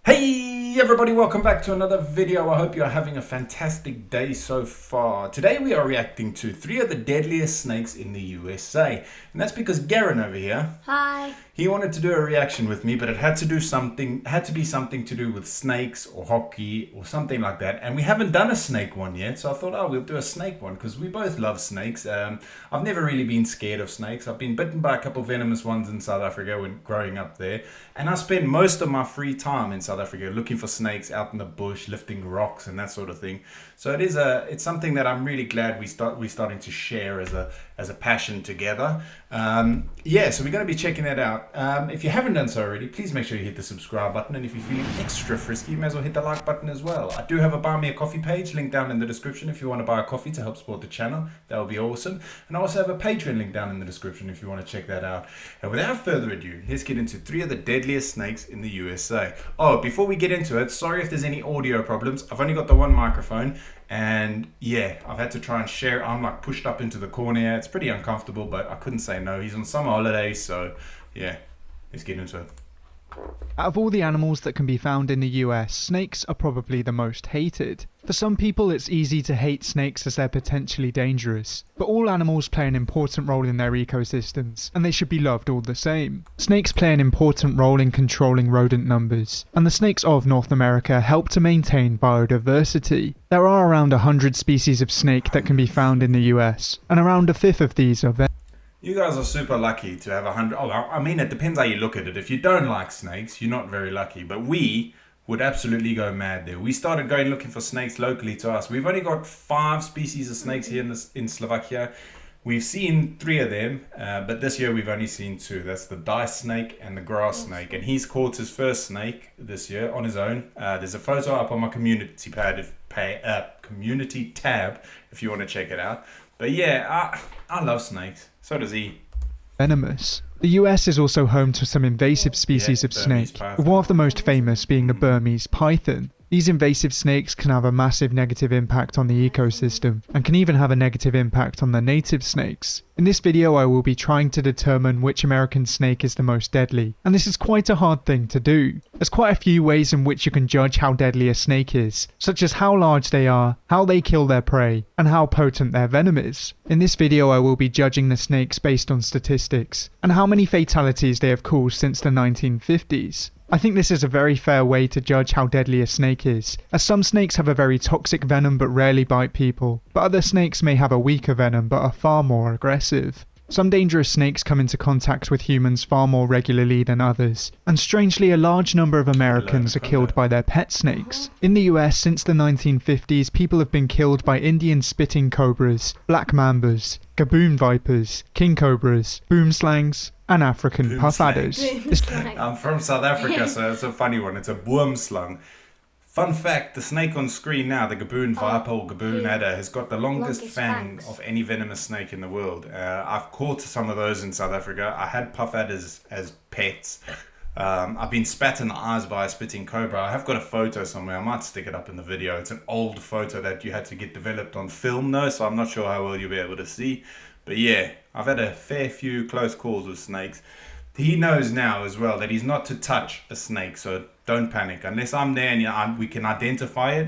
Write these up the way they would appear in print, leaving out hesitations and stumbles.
Hey everybody, welcome back to another video. I hope you're having a fantastic day so far. Today we are reacting to 3 of the deadliest snakes in the USA. And that's because Garen over here, Hi. he wanted to do a reaction with me, but it had to be something to do with snakes or hockey or something like that. And we haven't done a snake one yet, so I thought, oh, we'll do a snake one because we both love snakes. I've never really been scared of snakes. I've been bitten by a couple venomous ones in South Africa when growing up there. And I spend most of my free time in South Africa looking for snakes out in the bush, lifting rocks and that sort of thing. So it's something that I'm really glad we're starting to share as a passion together. So we're going to be checking that out. If you haven't done so already, please make sure you hit the subscribe button, and if you're feeling extra frisky, you may as well hit the like button as well. I do have a buy me a coffee page, link down in the description if you want to buy a coffee to help support the channel. That would be awesome. And I also have a Patreon link down in the description if you want to check that out. And without further ado, let's get into 3 of the deadliest snakes in the USA. Oh, before we get into it, sorry if there's any audio problems. I've only got the one microphone, and yeah, I've had to try and share. I'm like pushed up into the corner here. It's pretty uncomfortable, but I couldn't say no. He's on summer holidays, so yeah, let's get into it. Out of all the animals that can be found in the US, snakes are probably the most hated. For some people it's easy to hate snakes as they're potentially dangerous, but all animals play an important role in their ecosystems, and they should be loved all the same. Snakes play an important role in controlling rodent numbers, and the snakes of North America help to maintain biodiversity. There are around 100 species of snake that can be found in the US, and around a fifth of these are venomous. You guys are super lucky to have 100. Oh, I mean, it depends how you look at it. If you don't like snakes, you're not very lucky. But we would absolutely go mad there. We started going looking for snakes locally to us. We've only got 5 species of snakes here in Slovakia. We've seen 3 of them, but this year we've only seen 2. That's the dice snake and the grass snake. And he's caught his first snake this year on his own. There's a photo up on my community tab if you want to check it out. But yeah, I love snakes. So does he. Venomous. The US is also home to some invasive species of snake, with one of the most famous being the Burmese python. These invasive snakes can have a massive negative impact on the ecosystem, and can even have a negative impact on the native snakes. In this video I will be trying to determine which American snake is the most deadly, and this is quite a hard thing to do. There's quite a few ways in which you can judge how deadly a snake is, such as how large they are, how they kill their prey, and how potent their venom is. In this video I will be judging the snakes based on statistics, and how many fatalities they have caused since the 1950s. I think this is a very fair way to judge how deadly a snake is, as some snakes have a very toxic venom but rarely bite people, but other snakes may have a weaker venom but are far more aggressive. Some dangerous snakes come into contact with humans far more regularly than others, and strangely a large number of Americans are killed by their pet snakes. In the US since the 1950s, people have been killed by Indian spitting cobras, black mambas, gaboon vipers, king cobras, boomslangs, and African puff adders. I'm from South Africa, so it's a funny one. It's a boomslang. Fun fact, the snake on screen now, the gaboon viper or gaboon adder, has got the longest fang of any venomous snake in the world. I've caught some of those in South Africa. I had puff adders as pets. I've been spat in the eyes by a spitting cobra. I have got a photo somewhere. I might stick it up in the video. It's an old photo that you had to get developed on film though, so I'm not sure how well you'll be able to see. But yeah, I've had a fair few close calls with snakes. He knows now as well that he's not to touch a snake, so don't panic. Unless I'm there and we can identify it,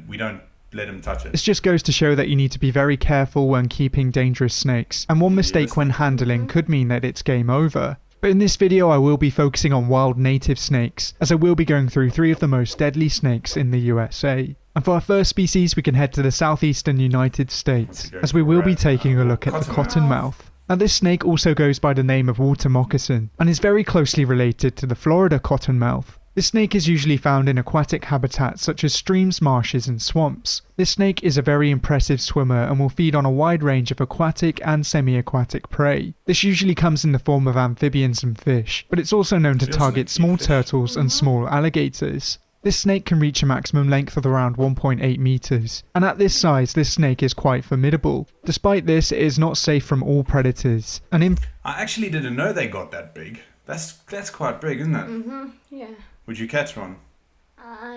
we don't let him touch it. This just goes to show that you need to be very careful when keeping dangerous snakes, and one mistake when handling could mean that it's game over. But in this video I will be focusing on wild native snakes, as I will be going through 3 of the most deadly snakes in the USA. And for our first species we can head to the southeastern United States, as we will be taking a look at the Cottonmouth. Now this snake also goes by the name of water moccasin, and is very closely related to the Florida cottonmouth. This snake is usually found in aquatic habitats such as streams, marshes and swamps. This snake is a very impressive swimmer and will feed on a wide range of aquatic and semi-aquatic prey. This usually comes in the form of amphibians and fish, but it's also known to target small turtles and small alligators. This snake can reach a maximum length of around 1.8 meters, and at this size this snake is quite formidable. Despite this, it is not safe from all predators. I actually didn't know they got that big. That's quite big, isn't it? Yeah. Would you catch one?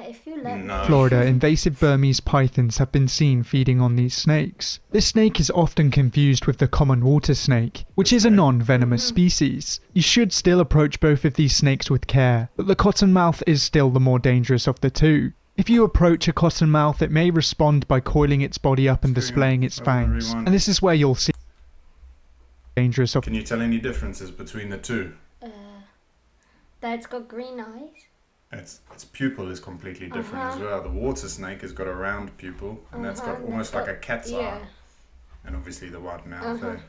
If you let No. me. Florida, invasive Burmese pythons have been seen feeding on these snakes. This snake is often confused with the common water snake, which is a non-venomous species. You should still approach both of these snakes with care, but the cottonmouth is still the more dangerous of the two. If you approach a cottonmouth, it may respond by coiling its body up and displaying its fangs, and this is where you'll see dangerous of. Can you tell any differences between the two? That it's got green eyes. Its pupil is completely different as well. The water snake has got a round pupil, and that's got almost like a cat's eye. And obviously the white mouth there.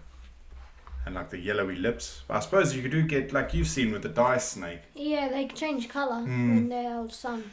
And like the yellowy lips. But I suppose you do get, like you've seen with the dye snake. Yeah, they change colour when they're out sun.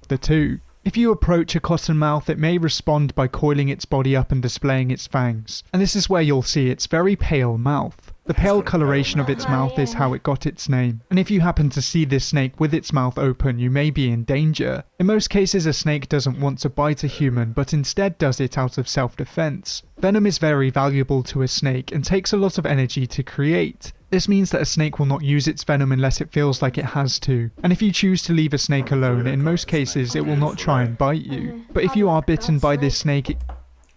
The two. If you approach a cottonmouth, it may respond by coiling its body up and displaying its fangs, and this is where you'll see its very pale mouth. The pale coloration of its mouth is how it got its name, and if you happen to see this snake with its mouth open, you may be in danger. In most cases, a snake doesn't want to bite a human, but instead does it out of self-defense. Venom is very valuable to a snake and takes a lot of energy to create. This means that a snake will not use its venom unless it feels like it has to, and if you choose to leave a snake alone, in most cases it will not try and bite you. But if you are bitten by this snake,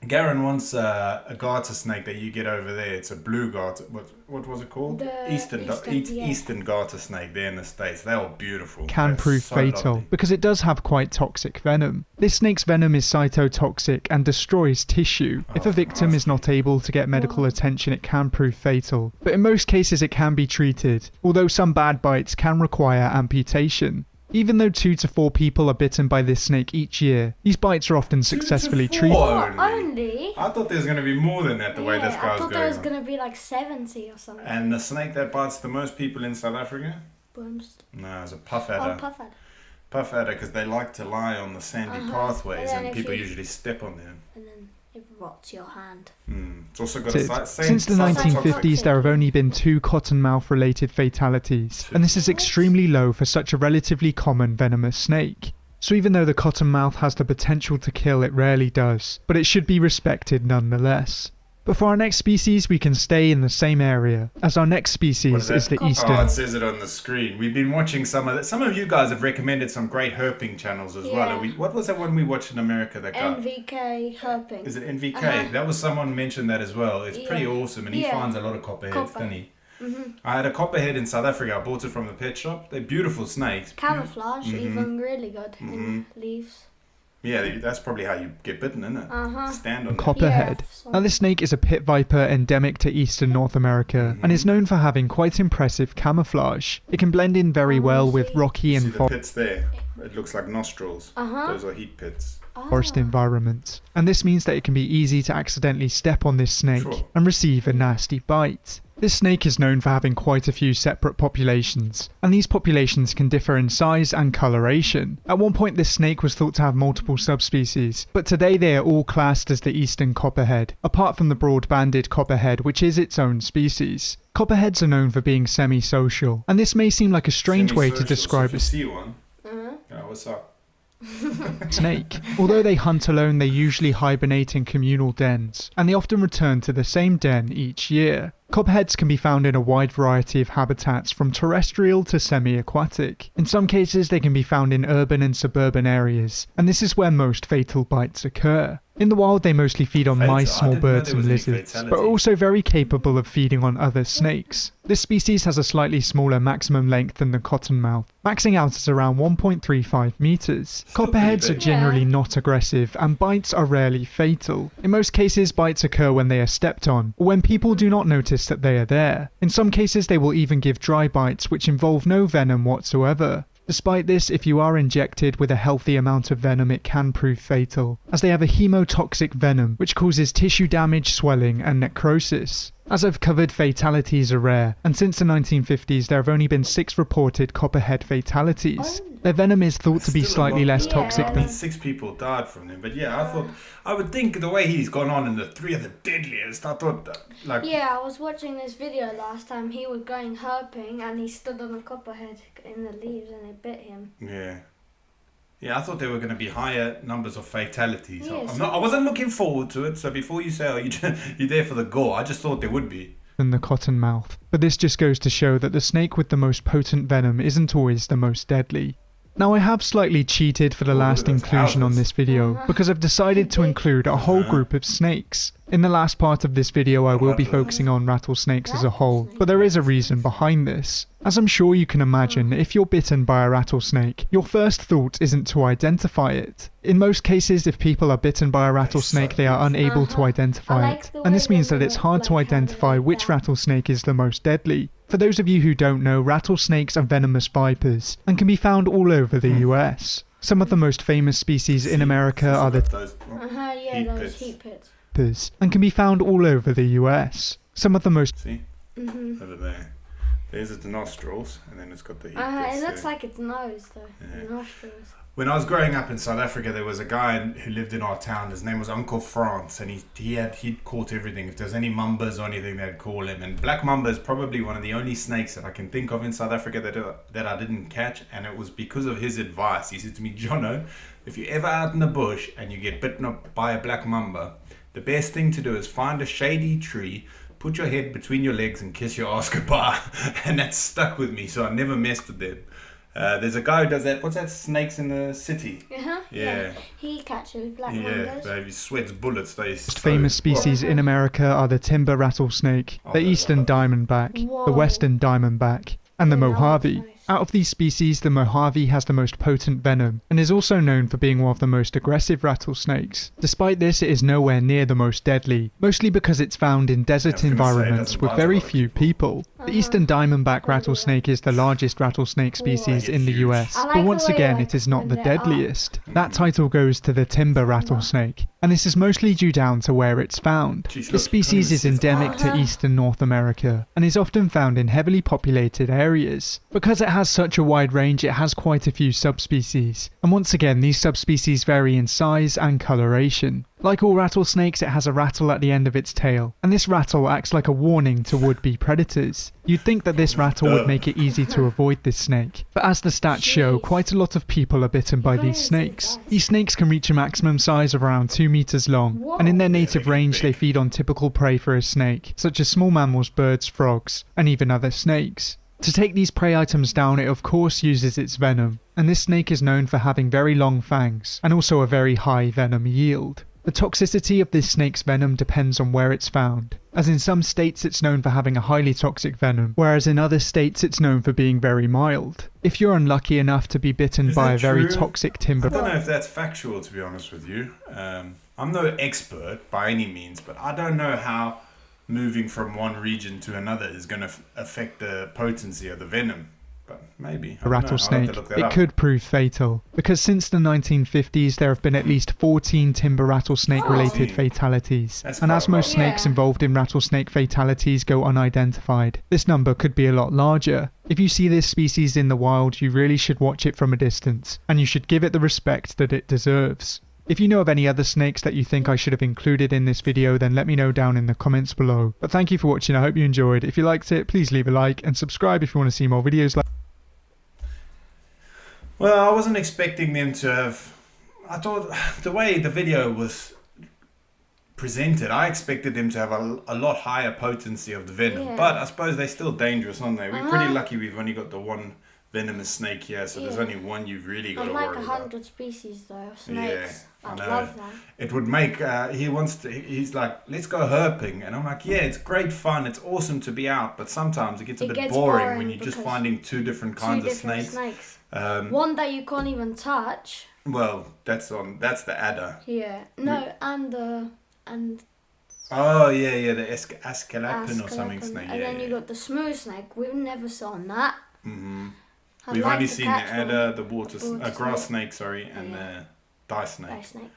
Garen wants a garter snake that you get over there. It's a blue garter. What was it called? Eastern garter snake there in the States. They are beautiful. Can prove fatal because it does have quite toxic venom. This snake's venom is cytotoxic and destroys tissue. If a victim is not able to get medical attention, it can prove fatal. But in most cases it can be treated, although some bad bites can require amputation. Even though 2 to 4 people are bitten by this snake each year, these bites are often successfully treated. Only? I thought there was going to be more than that the way this guy's going. I thought there was going to be like 70 or something. And the snake that bites the most people in South Africa? Worms. No, it's a puff adder. Oh, puff adder. Puff adder, because they like to lie on the sandy pathways and people usually step on them. And then it rots your hand. It's also got a Since the 1950s, there have only been 2 cottonmouth related fatalities, and this is extremely low for such a relatively common venomous snake. So even though the cottonmouth has the potential to kill, it rarely does, but it should be respected nonetheless. But for our next species, we can stay in the same area, as our next species is the eastern. Oh, it says it on the screen. We've been watching some of that. Some of you guys have recommended some great herping channels as well. What was that one we watched in America? That guy? NVK herping. Is it NVK? That was someone mentioned that as well. It's pretty awesome, and he finds a lot of copperheads, doesn't he? I had a copperhead in South Africa. I bought it from the pet shop. They're beautiful snakes. Camouflage, even really good in leaves. Yeah, that's probably how you get bitten, isn't it? Stand on Copperhead. Now this snake is a pit viper endemic to eastern North America and is known for having quite impressive camouflage. It can blend in very well with rocky and the pits there. It looks like nostrils. Those are heat pits. Forest environments. And this means that it can be easy to accidentally step on this snake and receive a nasty bite. This snake is known for having quite a few separate populations, and these populations can differ in size and coloration. At one point this snake was thought to have multiple subspecies, but today they are all classed as the eastern copperhead, apart from the broad-banded copperhead, which is its own species. Copperheads are known for being semi-social, and this may seem like a strange way to describe a what's up? snake. Although they hunt alone, they usually hibernate in communal dens, and they often return to the same den each year. Copperheads can be found in a wide variety of habitats, from terrestrial to semi-aquatic. In some cases they can be found in urban and suburban areas, and this is where most fatal bites occur. In the wild they mostly feed on mice, small birds and lizards, but are also very capable of feeding on other snakes. This species has a slightly smaller maximum length than the cottonmouth, maxing out at around 1.35 meters. Copperheads are generally not aggressive, and bites are rarely fatal. In most cases bites occur when they are stepped on, or when people do not notice that they are there. In some cases they will even give dry bites which involve no venom whatsoever. Despite this, if you are injected with a healthy amount of venom, it can prove fatal, as they have a hemotoxic venom which causes tissue damage, swelling and necrosis. As I've covered, fatalities are rare, and since the 1950s there have only been 6 reported copperhead fatalities. Their venom is thought to be slightly less toxic than... 6 people died from them, but I would think the way he's gone on in the 3 of the Deadliest, I thought I was watching this video last time. He was going herping and he stood on a copperhead in the leaves and it bit him. Yeah, I thought there were going to be higher numbers of fatalities. I wasn't looking forward to it, so before you say, you're there for the gore, I just thought there would be. Than the cottonmouth. But this just goes to show that the snake with the most potent venom isn't always the most deadly. Now I have slightly cheated for the last inclusion on this video because I've decided to include a whole group of snakes. In the last part of this video I will be focusing on rattlesnakes as a whole, but there is a reason behind this. As I'm sure you can imagine, if you're bitten by a rattlesnake, your first thought isn't to identify it. In most cases, if people are bitten by a rattlesnake, they are unable to identify it, and this means that it's hard to identify which rattlesnake is the most deadly. For those of you who don't know, rattlesnakes are venomous vipers and can be found all over the US. Some of the most famous species in America are the heat pits. And can be found all over the US. Some of the most over there. There's the nostrils, and then it's got the heat pits. It looks like its nose though. Yeah. The nostrils. When I was growing up in South Africa, there was a guy who lived in our town. His name was Uncle France, and he'd caught everything. If there's any mambas or anything, they'd call him. And black mamba is probably one of the only snakes that I can think of in South Africa that I didn't catch, and it was because of his advice. He said to me, Jono, if you're ever out in the bush and you get bitten up by a black mamba, the best thing to do is find a shady tree, put your head between your legs and kiss your ass goodbye. And that stuck with me, so I never messed with them. There's a guy who does that. What's that? Snakes in the City. Yeah. He catches black mambas. mambas. He sweats bullets. The most famous species in America are the timber rattlesnake, the eastern diamondback, the western diamondback, and the Mojave. Out of these species, the Mojave has the most potent venom, and is also known for being one of the most aggressive rattlesnakes. Despite this, it is nowhere near the most deadly, mostly because it's found in desert environments with very few people. The eastern diamondback rattlesnake is the largest rattlesnake species in the US, but once again it is not the deadliest. That title goes to the timber rattlesnake, and this is mostly due down to where it's found. This species is endemic to eastern North America, and is often found in heavily populated areas. Because it has such a wide range, it has quite a few subspecies, and once again these subspecies vary in size and coloration. Like all rattlesnakes, it has a rattle at the end of its tail, and this rattle acts like a warning to would-be predators. You'd think that this rattle would make it easy to avoid this snake, but as the stats show, quite a lot of people are bitten by these snakes. These snakes can reach a maximum size of around 2 meters long, and in their native range they feed on typical prey for a snake, such as small mammals, birds, frogs, and even other snakes. To take these prey items down, it of course uses its venom, and this snake is known for having very long fangs, and also a very high venom yield. The toxicity of this snake's venom depends on where it's found, as in some states it's known for having a highly toxic venom, whereas in other states it's known for being very mild. If you're unlucky enough to be bitten by a very toxic timber... I don't know if that's factual, to be honest with you. I'm no expert by any means, but I don't know how moving from one region to another is going to affect the potency of the venom. But maybe. A rattlesnake, it could prove fatal, because since the 1950s there have been at least 14 timber rattlesnake related fatalities, and as most snakes involved in rattlesnake fatalities go unidentified, this number could be a lot larger. If you see this species in the wild, you really should watch it from a distance, and you should give it the respect that it deserves. If you know of any other snakes that you think I should have included in this video, then let me know down in the comments below. But thank you for watching, I hope you enjoyed. If you liked it, please leave a like and subscribe if you want to see more videos like... Well, I wasn't expecting them to have... I thought the way the video was presented, I expected them to have a lot higher potency of the venom. But I suppose they're still dangerous, aren't they? We're pretty lucky we've only got the one venomous snake here, so there's only one you've really got to worry about. Like 100 species though of snakes. Yeah, I'd love that. It would make, he's like, let's go herping. And I'm like, yeah, it's great fun, it's awesome to be out, but sometimes it gets a bit boring when you're just finding two different kinds of snakes. One that you can't even touch. Well, that's the adder. Yeah, no, and oh yeah, the Ascalapin or something snake. And then you got the smooth snake. We've never seen that. We've only seen the adder, the grass snake, and the dice snake.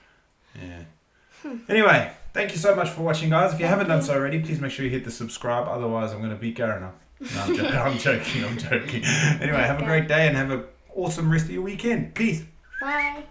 Yeah. Anyway, thank you so much for watching, guys. If you haven't done so already, please make sure you hit the subscribe. Otherwise, I'm going to beat Garen up. No, I'm joking. I'm joking. Anyway, have a great day and have an awesome rest of your weekend. Peace. Bye.